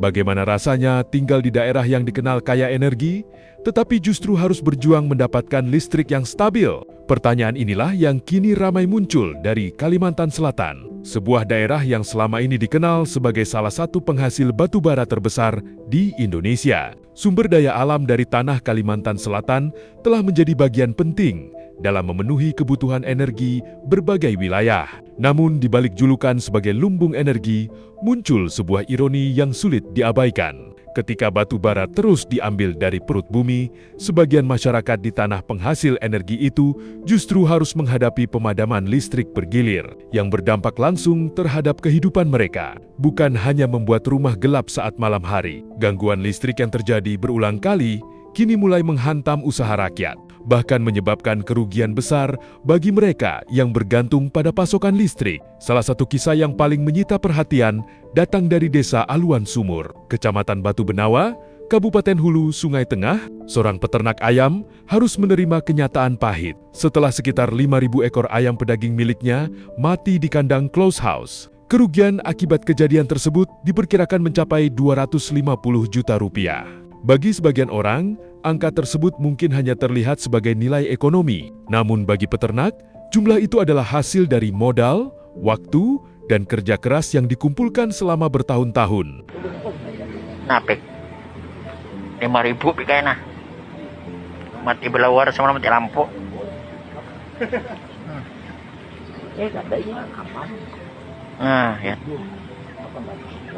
Bagaimana rasanya tinggal di daerah yang dikenal kaya energi, tetapi justru harus berjuang mendapatkan listrik yang stabil? Pertanyaan inilah yang kini ramai muncul dari Kalimantan Selatan, sebuah daerah yang selama ini dikenal sebagai salah satu penghasil batu bara terbesar di Indonesia. Sumber daya alam dari tanah Kalimantan Selatan telah menjadi bagian penting dalam memenuhi kebutuhan energi berbagai wilayah. Namun, di balik julukan sebagai lumbung energi, muncul sebuah ironi yang sulit diabaikan. Ketika batu bara terus diambil dari perut bumi, sebagian masyarakat di tanah penghasil energi itu justru harus menghadapi pemadaman listrik bergilir yang berdampak langsung terhadap kehidupan mereka. Bukan hanya membuat rumah gelap saat malam hari, gangguan listrik yang terjadi berulang kali kini mulai menghantam usaha rakyat, bahkan menyebabkan kerugian besar bagi mereka yang bergantung pada pasokan listrik. Salah satu kisah yang paling menyita perhatian datang dari Desa Aluan Sumur, Kecamatan Batu Benawa, Kabupaten Hulu, Sungai Tengah. Seorang peternak ayam harus menerima kenyataan pahit setelah sekitar 5.000 ekor ayam pedaging miliknya mati di kandang close house. Kerugian akibat kejadian tersebut diperkirakan mencapai 250 juta rupiah. Bagi sebagian orang, angka tersebut mungkin hanya terlihat sebagai nilai ekonomi. Namun bagi peternak, jumlah itu adalah hasil dari modal, waktu, dan kerja keras yang dikumpulkan selama bertahun-tahun. Napik 5.000 pikainya. Mati belawar sama mati lampu. Nah, ya.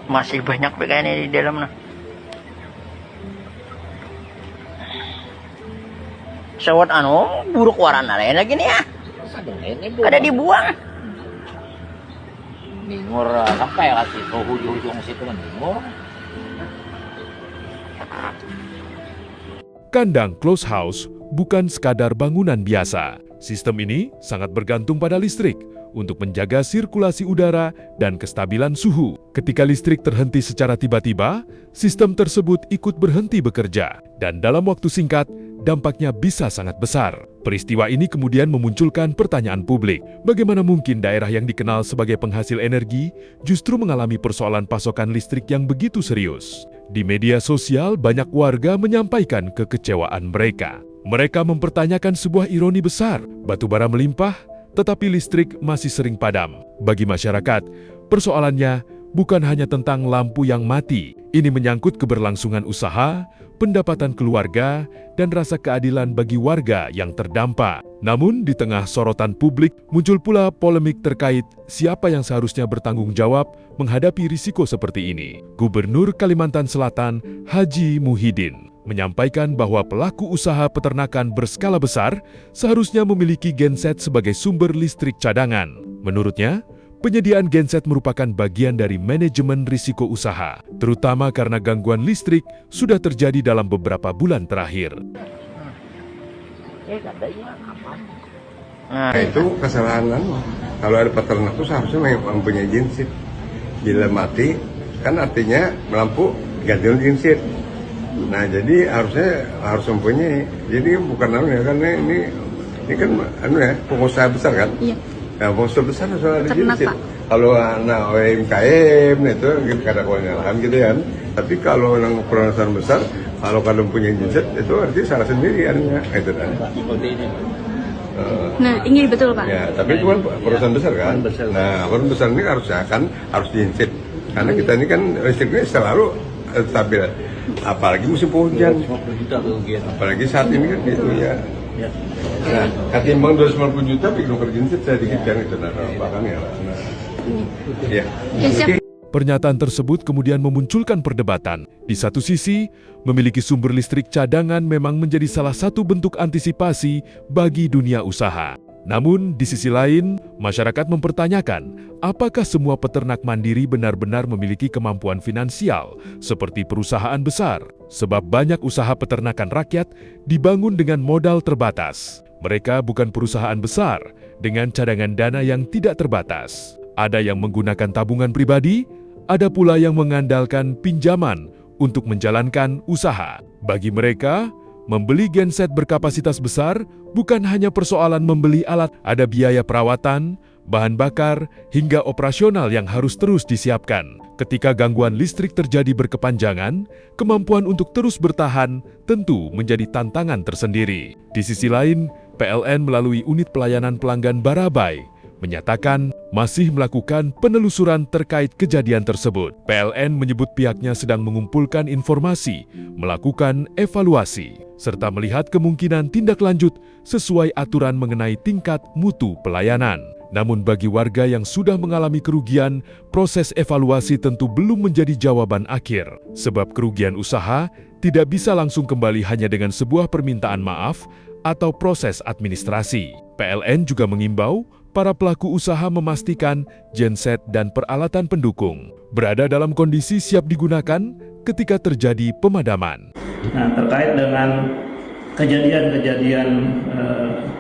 Masih banyak pikainya di dalam. Sewot buruk warna lain lagi nih ya. Ada dibuang. Ningur sampai lah situ ujung situ kan ningur. Kandang close house bukan sekadar bangunan biasa. Sistem ini sangat bergantung pada listrik untuk menjaga sirkulasi udara dan kestabilan suhu. Ketika listrik terhenti secara tiba-tiba, sistem tersebut ikut berhenti bekerja, dan dalam waktu singkat, dampaknya bisa sangat besar. Peristiwa ini kemudian memunculkan pertanyaan publik. Bagaimana mungkin daerah yang dikenal sebagai penghasil energi justru mengalami persoalan pasokan listrik yang begitu serius? Di media sosial, banyak warga menyampaikan kekecewaan mereka. Mereka mempertanyakan sebuah ironi besar. Batu bara melimpah, tetapi listrik masih sering padam. Bagi masyarakat, persoalannya bukan hanya tentang lampu yang mati. Ini menyangkut keberlangsungan usaha, pendapatan keluarga, dan rasa keadilan bagi warga yang terdampak. Namun, di tengah sorotan publik, muncul pula polemik terkait siapa yang seharusnya bertanggung jawab menghadapi risiko seperti ini. Gubernur Kalimantan Selatan, Haji Muhyiddin, menyampaikan bahwa pelaku usaha peternakan berskala besar seharusnya memiliki genset sebagai sumber listrik cadangan. Menurutnya, penyediaan genset merupakan bagian dari manajemen risiko usaha, terutama karena gangguan listrik sudah terjadi dalam beberapa bulan terakhir. Nah, itu kesalahan kalau ada peternak itu seharusnya mempunyai genset. Bila mati, kan artinya lampu ganti genset. Nah, jadi harus mempunyai. Jadi bukan karena ini kan pengusaha besar kan? Iya. Nah, pengusaha besar soal ada genset. Kalau anak UMKM itu kadang kewenangan gitu kan. Tapi kalau yang perusahaan besar, kalau kalian punya genset itu artinya salah sendiri artinya. Itu kan. Nah, ini betul Pak. Ya, tapi itu kan perusahaan besar kan. Nah, perusahaan besar ini harus genset. Karena kita ini kan listriknya selalu stabil. Apalagi musim penghujan, apalagi saat ini kan gitu ya. Nah, ketimbang 250 juta bikin genset sedikit kan itu bahkan ya. Ya. Pernyataan tersebut kemudian memunculkan perdebatan. Di satu sisi, memiliki sumber listrik cadangan memang menjadi salah satu bentuk antisipasi bagi dunia usaha. Namun, di sisi lain, masyarakat mempertanyakan apakah semua peternak mandiri benar-benar memiliki kemampuan finansial seperti perusahaan besar, sebab banyak usaha peternakan rakyat dibangun dengan modal terbatas. Mereka bukan perusahaan besar dengan cadangan dana yang tidak terbatas. Ada yang menggunakan tabungan pribadi, ada pula yang mengandalkan pinjaman untuk menjalankan usaha. Bagi mereka, membeli genset berkapasitas besar bukan hanya persoalan membeli alat, ada biaya perawatan, bahan bakar, hingga operasional yang harus terus disiapkan. Ketika gangguan listrik terjadi berkepanjangan, kemampuan untuk terus bertahan tentu menjadi tantangan tersendiri. Di sisi lain, PLN melalui unit pelayanan pelanggan Barabai menyatakan masih melakukan penelusuran terkait kejadian tersebut. PLN menyebut pihaknya sedang mengumpulkan informasi, melakukan evaluasi, serta melihat kemungkinan tindak lanjut sesuai aturan mengenai tingkat mutu pelayanan. Namun bagi warga yang sudah mengalami kerugian, proses evaluasi tentu belum menjadi jawaban akhir. Sebab kerugian usaha tidak bisa langsung kembali hanya dengan sebuah permintaan maaf atau proses administrasi. PLN juga mengimbau para pelaku usaha memastikan genset dan peralatan pendukung berada dalam kondisi siap digunakan ketika terjadi pemadaman. Nah, terkait dengan kejadian-kejadian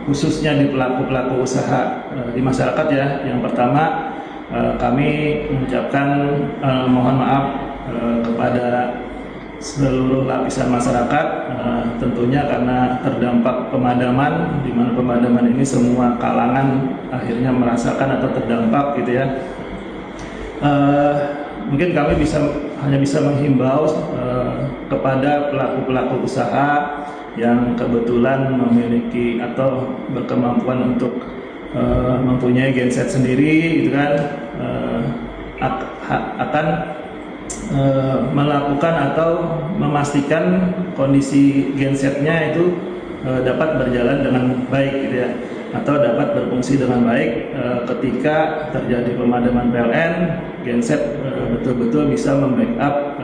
khususnya di pelaku-pelaku usaha di masyarakat ya, yang pertama kami mengucapkan mohon maaf kepada seluruh lapisan masyarakat, tentunya karena terdampak pemadaman, di mana pemadaman ini semua kalangan akhirnya merasakan atau terdampak gitu ya. Mungkin kami hanya bisa menghimbau kepada pelaku-pelaku usaha yang kebetulan memiliki atau berkemampuan untuk mempunyai genset sendiri, gitu kan, akan melakukan atau memastikan kondisi gensetnya itu dapat berjalan dengan baik gitu ya, atau dapat berfungsi dengan baik ketika terjadi pemadaman PLN, genset betul-betul bisa membackup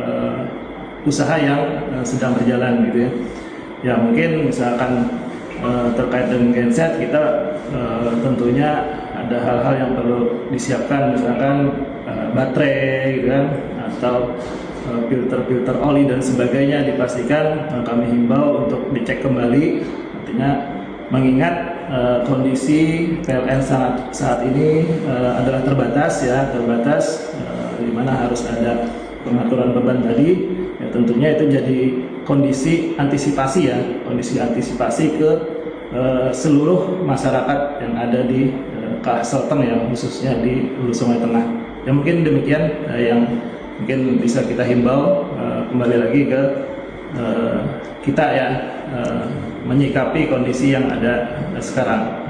usaha yang sedang berjalan gitu ya. Ya mungkin misalkan terkait dengan genset kita tentunya ada hal-hal yang perlu disiapkan, misalkan baterai gitu kan, atau filter-filter oli dan sebagainya dipastikan kami himbau untuk dicek kembali. Artinya mengingat kondisi PLN saat ini adalah terbatas di mana harus ada pengaturan beban tadi, ya tentunya itu jadi kondisi antisipasi ke seluruh masyarakat yang ada di Kalsel ya, khususnya di Hulu Sungai Tengah. Ya mungkin demikian yang mungkin bisa kita himbau, kembali lagi ke kita ya, menyikapi kondisi yang ada sekarang.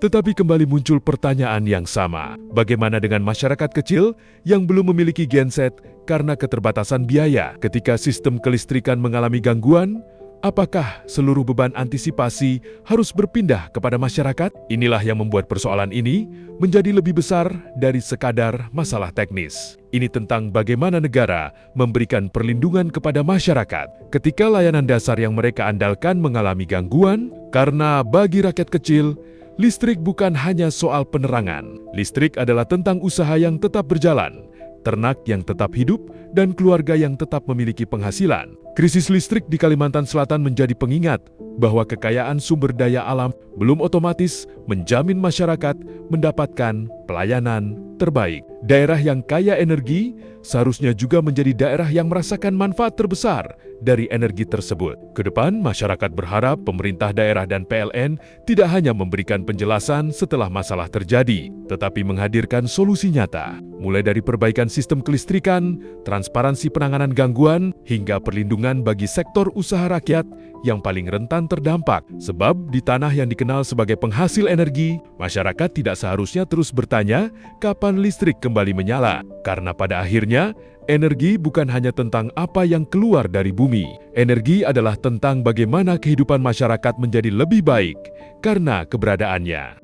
Tetapi kembali muncul pertanyaan yang sama. Bagaimana dengan masyarakat kecil yang belum memiliki genset karena keterbatasan biaya? Ketika sistem kelistrikan mengalami gangguan, apakah seluruh beban antisipasi harus berpindah kepada masyarakat? Inilah yang membuat persoalan ini menjadi lebih besar dari sekadar masalah teknis. Ini tentang bagaimana negara memberikan perlindungan kepada masyarakat ketika layanan dasar yang mereka andalkan mengalami gangguan, karena bagi rakyat kecil, listrik bukan hanya soal penerangan. Listrik adalah tentang usaha yang tetap berjalan, ternak yang tetap hidup, dan keluarga yang tetap memiliki penghasilan. Krisis listrik di Kalimantan Selatan menjadi pengingat bahwa kekayaan sumber daya alam belum otomatis menjamin masyarakat mendapatkan pelayanan terbaik. Daerah yang kaya energi seharusnya juga menjadi daerah yang merasakan manfaat terbesar dari energi tersebut. Kedepan, masyarakat berharap pemerintah daerah dan PLN tidak hanya memberikan penjelasan setelah masalah terjadi, tetapi menghadirkan solusi nyata, mulai dari perbaikan sistem kelistrikan, transparansi penanganan gangguan, hingga perlindungan bagi sektor usaha rakyat yang paling rentan terdampak. Sebab di tanah yang dikenal sebagai penghasil energi, masyarakat tidak seharusnya terus bertanya kapan listrik kembali menyala. Karena pada akhirnya, energi bukan hanya tentang apa yang keluar dari bumi. Energi adalah tentang bagaimana kehidupan masyarakat menjadi lebih baik karena keberadaannya.